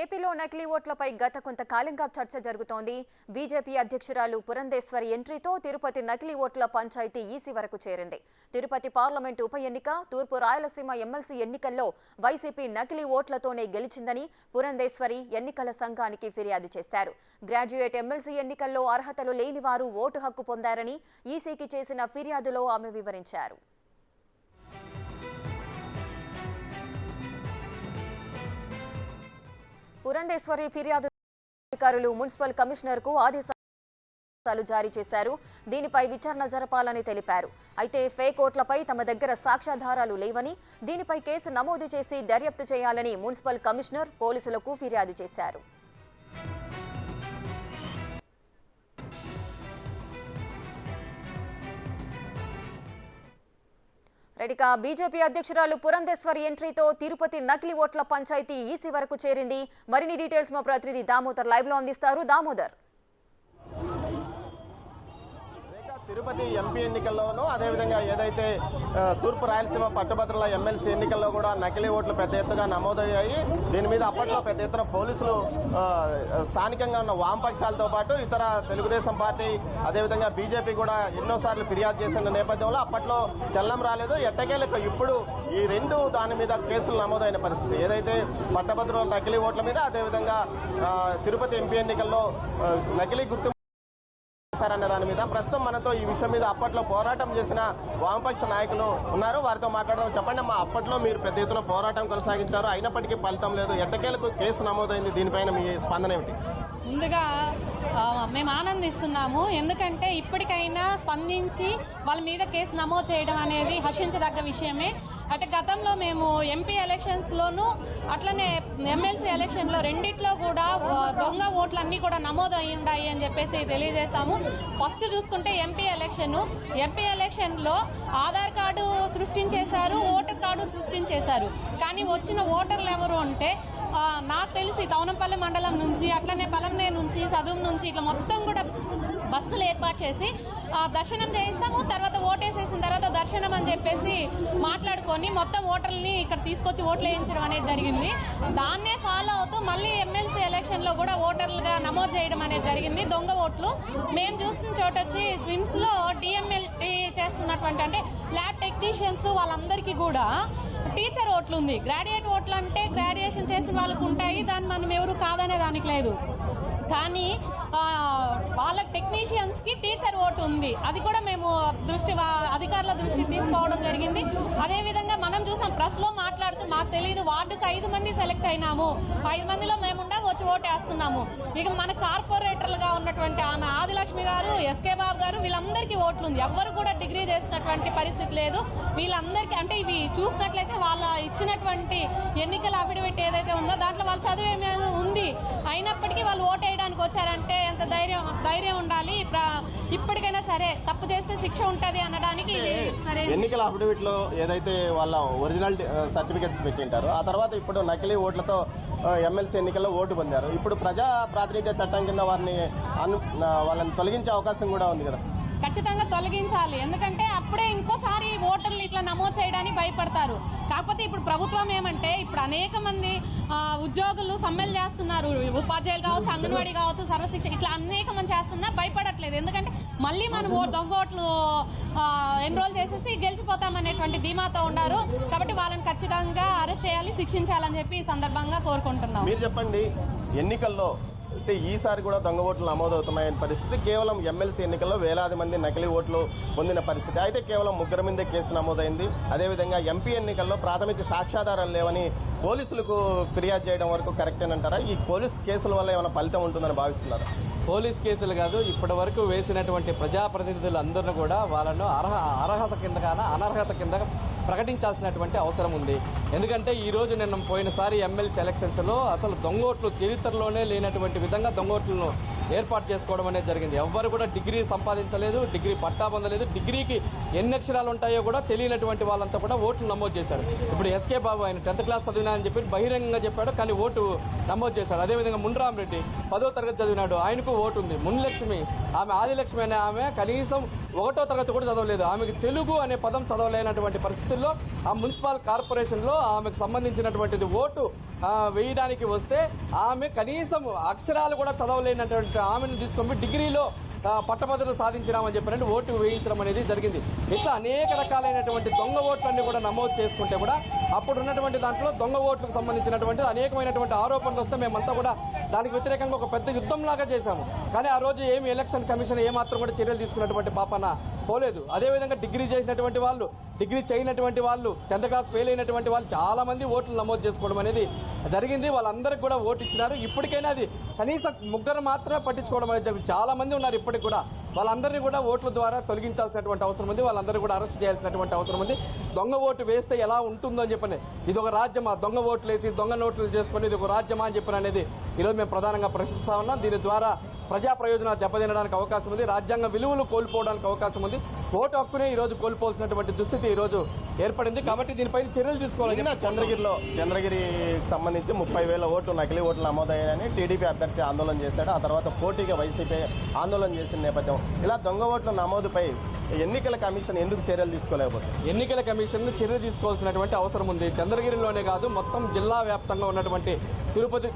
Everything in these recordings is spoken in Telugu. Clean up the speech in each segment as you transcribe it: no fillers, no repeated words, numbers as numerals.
ఏపీలో నకిలీ ఓట్లపై గత కొంతకాలంగా చర్చ జరుగుతోంది. బీజేపీ అధ్యక్షురాలు పురంధేశ్వరి ఎంట్రీతో తిరుపతి నకిలీ ఓట్ల పంచాయతీ ఈసీ వరకు చేరింది. తిరుపతి పార్లమెంటు ఉప ఎన్నిక, తూర్పు రాయలసీమ ఎమ్మెల్సీ ఎన్నికల్లో వైసీపీ నకిలీ ఓట్లతోనే గెలిచిందని పురంధేశ్వరి ఎన్నికల సంఘానికి ఫిర్యాదు చేశారు. గ్రాడ్యుయేట్ ఎమ్మెల్సీ ఎన్నికల్లో అర్హతలు లేని వారు ఓటు హక్కు పొందారని ఈసీకి చేసిన ఫిర్యాదులో ఆమె వివరించారు. పురంధేశ్వరి ఫిర్యాదు అధికారులు మున్సిపల్ కమిషనర్కు ఆదేశాలు జారీ చేశారు. దీనిపై విచారణ జరపాలని తెలిపారు. అయితే ఫేక్ ఓట్లపై తమ దగ్గర సాక్ష్యాధారాలు లేవని, దీనిపై కేసు నమోదు చేసి దర్యాప్తు చేయాలని మున్సిపల్ కమిషనర్ పోలీసులకు ఫిర్యాదు చేశారు. రెడ్డిగా బీజేపీ అధ్యక్షురాలు పురంధేశ్వరి ఎంట్రీతో తిరుపతి నకిలీ ఓట్ల పంచాయతీ ఈసీ వరకు చేరింది. మరిన్ని డీటెయిల్స్ మా ప్రతినిధి దామోదర్ లైవ్ లో అందిస్తారు. దామోదర్, తిరుపతి ఎంపీ ఎన్నికల్లోనూ అదేవిధంగా ఏదైతే తూర్పు రాయలసీమ పట్టభద్రుల ఎమ్మెల్సీ ఎన్నికల్లో కూడా నకిలీ ఓట్లు పెద్ద ఎత్తుగా నమోదయ్యాయి. దీని మీద అప్పట్లో పెద్ద ఎత్తున పోలీసులు స్థానికంగా ఉన్న వామపక్షాలతో పాటు ఇతర తెలుగుదేశం పార్టీ అదేవిధంగా బీజేపీ కూడా ఎన్నోసార్లు ఫిర్యాదు చేసిన నేపథ్యంలో అప్పట్లో చల్లం రాలేదు. ఎట్టకేలకు ఇప్పుడు ఈ రెండు దాని మీద కేసులు నమోదైన పరిస్థితి. ఏదైతే పట్టభద్రుల నకిలీ ఓట్ల మీద అదేవిధంగా తిరుపతి ఎంపీ ఎన్నికల్లో నకిలీ గుర్తు అనే దాని మీద ప్రస్తుతం మనతో ఈ విషయం మీద అప్పట్లో పోరాటం చేసిన వామపక్ష నాయకులు ఉన్నారు. వారితో మాట్లాడడం. చెప్పండి అమ్మా, అప్పట్లో మీరు పెద్ద ఎత్తున పోరాటం కొనసాగించారు, అయినప్పటికీ ఫలితం లేదు. ఎట్టకేలకు కేసు నమోదైంది, దీనిపైన మీ స్పందన ఏమిటి? ముందుగా మేము ఆనందిస్తున్నాము. ఎందుకంటే ఇప్పటికైనా స్పందించి వాళ్ళ మీద కేసు నమోదు చేయడం అనేది హర్షించదగ్గ విషయమే. అంటే గతంలో మేము ఎంపీ ఎలక్షన్స్లోనూ అట్లనే ఎమ్మెల్సీ ఎలక్షన్లో రెండిట్లో కూడా దొంగ ఓట్లన్నీ కూడా నమోదు అయ్యిండాయి అని చెప్పేసి తెలియజేశాము. ఫస్ట్ చూసుకుంటే ఎంపీ ఎలక్షన్లో ఆధార్ కార్డు సృష్టించేశారు, ఓటర్ కార్డు సృష్టించేశారు. కానీ వచ్చిన ఓటర్లు ఎవరు అంటే నాకు తెలిసి తౌనంపల్లి మండలం నుంచి అట్లనే పలంనేరు నుంచి సదుం నుంచి ఇట్లా మొత్తం కూడా బస్సులు ఏర్పాటు చేసి దర్శనం చేయిస్తాము, తర్వాత ఓటేసేసిన తర్వాత దర్శనం అని చెప్పేసి మాట్లాడుకొని మొత్తం ఓటర్లని ఇక్కడ తీసుకొచ్చి ఓట్లు వేయించడం అనేది జరిగింది. దాన్నే ఫాలో అవుతూ మళ్ళీ ఎమ్మెల్సీ ఎలక్షన్లో కూడా ఓటర్లుగా నమోదు చేయడం అనేది జరిగింది. దొంగ ఓట్లు మేము చూసిన చోట వచ్చి స్విమ్స్లో డిఎంఎల్టీ చేస్తున్నటువంటి అంటే ల్యాబ్ టెక్నీషియన్స్ వాళ్ళందరికీ కూడా టీచర్ ఓట్లు ఉంది. గ్రాడ్యుయేట్ ఓట్లు అంటే గ్రాడ్యుయేషన్ చేసిన వాళ్ళకు ఉంటాయి, దాన్ని మనం ఎవరు కాదనే దానికి లేదు. కానీ వాళ్ళ టెక్నీషియన్స్కి టీచర్ ఓటు ఉంది. అది కూడా మేము అధికారుల దృష్టికి తీసుకోవడం జరిగింది. అదేవిధంగా మనం చూసాం ప్రెస్లో మాట్లాడుతూ మాకు తెలియదు, వార్డుకు 5 మంది సెలెక్ట్ అయినాము, 5 మందిలో మేముండా వచ్చి ఓటు వేస్తున్నాము. ఇక మన కార్పొరేటర్లుగా ఉన్నటువంటి ఆమె ఆదిలక్ష్మి గారు, ఎస్కే బాబు గారు, వీళ్ళందరికీ ఓట్లు ఉంది. ఎవ్వరు కూడా డిగ్రీ చేసినటువంటి పరిస్థితి లేదు. వీళ్ళందరికీ అంటే ఇవి చూసినట్లయితే వాళ్ళ ఇచ్చినటువంటి ఎన్నికల అఫిడవిట్ ఏదైతే ఉందో దాంట్లో వాళ్ళ చదువు ఏమైనా ఉంది, అయినప్పటికీ వాళ్ళు ఓటు వేయడానికి వచ్చారంటే ఎంత ధైర్యం ఉండాలి. ఇప్పటికైనా సరే తప్పు చేస్తే శిక్ష ఉంటది అనడానికి సరే. ఎన్నికల అఫిడవిట్ లో ఏదైతే వాళ్ళ ఒరిజినల్ సర్టిఫికెట్స్ పెట్టింటారో ఆ తర్వాత ఇప్పుడు నకిలీ ఓట్లతో ఎమ్మెల్సీ ఎన్నికల్లో ఓటు పొందారు. ఇప్పుడు ప్రజా ప్రాతినిధ్య చట్టం కింద వాళ్ళని తొలగించే అవకాశం కూడా ఉంది కదా? ఖచ్చితంగా తొలగించాలి. ఎందుకంటే అప్పుడే ఇంకోసారి ఓటర్లు ఇట్లా నమోదు చేయడానికి భయపడతారు. కాకపోతే ఇప్పుడు ప్రభుత్వం ఏమంటే ఇప్పుడు అనేక మంది ఉద్యోగులు సమ్మెలు చేస్తున్నారు. ఉపాధ్యాయులు కావచ్చు, అంగన్వాడీ కావచ్చు, సర్వశిక్ష ఇట్లా అనేక మంది చేస్తున్నా భయపడట్లేదు. ఎందుకంటే మళ్ళీ మనం దొంగ ఓట్లు ఎన్రోల్ చేసేసి గెలిచిపోతామనేటువంటి ధీమాతో ఉన్నారు. కాబట్టి వాళ్ళని ఖచ్చితంగా అరెస్ట్ చేయాలి, శిక్షించాలని చెప్పి ఈ సందర్భంగా కోరుకుంటున్నాం. మీరు చెప్పండి, ఎన్నికల్లో అంటే ఈసారి కూడా దొంగ ఓట్లు నమోదవుతున్నాయనే పరిస్థితి, కేవలం ఎమ్మెల్సీ ఎన్నికల్లో వేలాది మంది నకిలీ ఓట్లు పొందిన పరిస్థితి. అయితే కేవలం 3 మందే కేసు నమోదైంది. అదేవిధంగా ఎంపీ ఎన్నికల్లో ప్రాథమిక సాక్ష్యాధారాలు లేవని పోలీసులకు ఫిర్యాదు చేయడం వరకు కరెక్టేనంటారా? ఈ పోలీస్ కేసుల వల్ల ఏమైనా ఫలితం ఉంటుందని భావిస్తున్నారా? పోలీస్ కేసులు కాదు, ఇప్పటి వరకు వేసినటువంటి ప్రజాప్రతినిధులందరినీ కూడా వాళ్ళను అర్హత కింద కానా అనర్హత కింద ప్రకటించాల్సినటువంటి అవసరం ఉంది. ఎందుకంటే ఈరోజు నిన్న పోయినసారి ఎమ్మెల్సీ ఎలక్షన్స్లో అసలు దొంగోట్లు చరిత్రలోనే లేనటువంటి విధంగా దొంగోట్లను ఏర్పాటు చేసుకోవడం అనేది జరిగింది. ఎవ్వరు కూడా డిగ్రీ సంపాదించలేదు, డిగ్రీ పట్టా పొందలేదు, డిగ్రీకి ఎన్ని అక్షరాలు ఉంటాయో కూడా తెలియనటువంటి వాళ్ళంతా కూడా ఓట్లు నమోదు చేశారు. ఇప్పుడు ఎస్కే బాబు ఆయన 10th క్లాస్ చదివినా అని చెప్పి బహిరంగంగా చెప్పాడు, కానీ ఓటు నమోదు చేశాడు. అదేవిధంగా మున్రామరెడ్డి 10వ తరగతి చదివినాడు, ఆయనకు ఓటు ఉంది. మున్లక్ష్మి, ఆమె ఆదిలక్ష్మి అనే ఆమె కనీసం 1వ తరగతి కూడా చదవలేదు. ఆమెకు తెలుగు అనే పదం చదవలేనటువంటి పరిస్థితుల్లో ఆ మున్సిపల్ కార్పొరేషన్లో ఆమెకు సంబంధించినటువంటిది ఓటు వేయడానికి వస్తే ఆమె కనీసం అక్షరాలు కూడా చదవలేనటువంటి ఆమెను తీసుకొని డిగ్రీలో పట్టభద్రత సాధించినామని చెప్పినట్టు ఓటు వేయించడం అనేది జరిగింది. ఇట్లా అనేక రకాలైనటువంటి దొంగ ఓట్లన్నీ కూడా నమోదు చేసుకుంటే కూడా అప్పుడు ఉన్నటువంటి దాంట్లో దొంగ ఓట్లకు సంబంధించినటువంటి అనేకమైనటువంటి ఆరోపణలు వస్తే మేమంతా కూడా దానికి వ్యతిరేకంగా ఒక పెద్ద యుద్ధంలాగా చేశాము. కానీ ఆ రోజు ఏమి ఎలక్షన్ కమిషన్ ఏమాత్రం కూడా చర్యలు తీసుకున్నటువంటి పాపన పోలేదు. అదేవిధంగా డిగ్రీ చేసినటువంటి వాళ్ళు, డిగ్రీ చేయనటువంటి వాళ్ళు, 10th క్లాస్ ఫెయిల్ అయినటువంటి వాళ్ళు చాలా మంది ఓట్లు నమోదు చేసుకోవడం అనేది జరిగింది. వాళ్ళందరికీ కూడా ఓటు ఇచ్చినారు. ఇప్పటికైనా అది కనీసం ముగ్గురు మాత్రమే పట్టించుకోవడం అనేది జరిగింది. చాలా మంది ఉన్నారు ఇప్పటికి కూడా. వాళ్ళందరినీ కూడా ఓట్ల ద్వారా తొలగించాల్సినటువంటి అవసరం ఉంది. వాళ్ళందరూ కూడా అరెస్ట్ చేయాల్సినటువంటి అవసరం ఉంది. దొంగ ఓటు వేస్తే ఎలా ఉంటుందో అని చెప్పని, ఇది ఒక రాజ్యమా, దొంగ ఓట్లు వేసి దొంగ నోట్లు చేసుకుని ఇది ఒక రాజ్యమా అని చెప్పిన అనేది ఈరోజు మేము ప్రధానంగా ప్రశ్నిస్తా ఉన్నాం. దీని ద్వారా ప్రజా ప్రయోజనాలు దెబ్బతినడానికి అవకాశం ఉంది. రాజ్యాంగ విలువలు కోల్పోవడానికి అవకాశం ఉంది. ఓటు హక్కునే ఈ రోజు కోల్పోవాల్సినటువంటి దుస్థితి ఈ రోజు ఏర్పడింది. కాబట్టి దీనిపైన చర్యలు తీసుకోవాలి. చంద్రగిరికి సంబంధించి 30,000 ఓట్లు నకిలీ ఓట్లు నమోదయ్యాయని టీడీపీ అభ్యర్థి ఆందోళన చేశాడు. ఆ తర్వాత పోటీగా వైసీపీ ఆందోళన చేసిన నేపథ్యం, ఇలా దొంగ ఓట్ల నమోదుపై ఎన్నికల కమిషన్ ఎందుకు చర్యలు తీసుకోలేకపోతుంది? ఎన్నికల కమిషన్ చర్యలు తీసుకోవాల్సినటువంటి అవసరం ఉంది. చంద్రగిరిలోనే కాదు, మొత్తం జిల్లా వ్యాప్తంగా ఉన్నటువంటి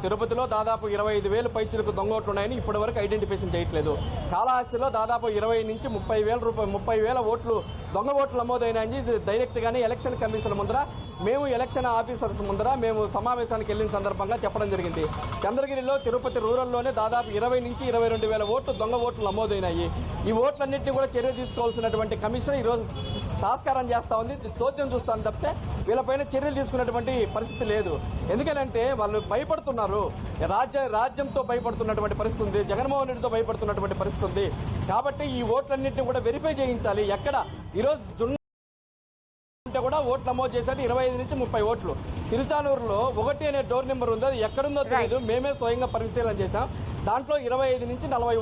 తిరుపతిలో దాదాపు 25,000 పైచులకు దొంగ ఓట్లు ఉన్నాయని ఇప్పటి వరకు ఐడెంటిఫికేషన్ చేయట్లేదు. కాళహస్తిలో దాదాపు 20 నుంచి 30,000 ఓట్లు దొంగ ఓట్లు నమోదైనాయని డైరెక్ట్ గానే ఎలక్షన్ కమిషన్ ముందర మేము ఎలక్షన్ ఆఫీసర్స్ ముందర మేము సమావేశానికి వెళ్లిన సందర్భంగా చెప్పడం జరిగింది. చంద్రగిరిలో తిరుపతి రూరల్లోనే దాదాపు 20 నుంచి 22,000 ఓట్లు దొంగ ఓట్లు నమోదైనాయి. ఈ ఓట్లన్నింటినీ కూడా చర్య తీసుకోవాల్సినటువంటి కమిషన్ ఈరోజు తాస్కారం చేస్తా ఉంది. చోద్యం చూస్తాను తప్పితే వీళ్ళపైన చర్యలు తీసుకున్నటువంటి పరిస్థితి లేదు. ఎందుకంటే వాళ్ళు భయపడుతున్నారు. రాజ్యంతో భయపడుతున్నటువంటి పరిస్థితి ఉంది. జగన్మోహన్ రెడ్డితో భయపడుతున్నటువంటి పరిస్థితి ఉంది. కాబట్టి ఈ ఓట్లన్నింటినీ కూడా వెరిఫై చేయించాలి. ఎక్కడ ఈరోజు కూడా ఓట్లు నమోదు చేశాడు 25 నుంచి 30 ఓట్లు. తిరుచానూరులో 1 అనే డోర్ నెంబర్ ఉంది. అది ఎక్కడుందో తెలియదు. మేమే స్వయంగా పరిశీలన చేశాం. దాంట్లో 25 నుంచి 40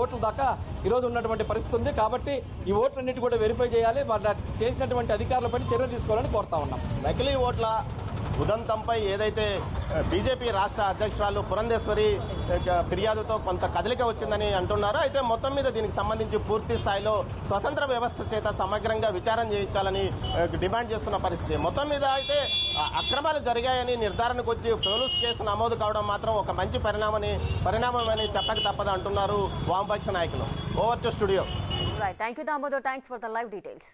ఓట్ల దాకా ఈరోజు ఉన్నటువంటి పరిస్థితి ఉంది. కాబట్టి ఈ ఓట్లన్నిటి కూడా వెరిఫై చేయాలి. వాళ్ళ చేసినటువంటి అధికారులపై చర్య తీసుకోవాలని కోరుతా ఉన్నాం. నకిలీ ఓట్ల ఉదంతంపై ఏదైతే బీజేపీ రాష్ట్ర అధ్యక్షురాలు పురంధేశ్వరి ఫిర్యాదుతో కొంత కదలిక వచ్చిందని అంటున్నారో, అయితే మొత్తం మీద దీనికి సంబంధించి పూర్తి స్థాయిలో స్వతంత్ర వ్యవస్థ చేత సమగ్రంగా విచారణ చేయించాలని డిమాండ్ చేస్తున్న పరిస్థితి. మొత్తం మీద అయితే అక్రమాలు జరిగాయని నిర్ధారణకు వచ్చి పోలీస్ కేసు నమోదు కావడం మాత్రం ఒక మంచి పరిణామమని చెప్పక తప్పదు అంటున్నారు వామపక్ష నాయకులు. Over to studio. Right. Thank you, Damodar. Thanks for the live details.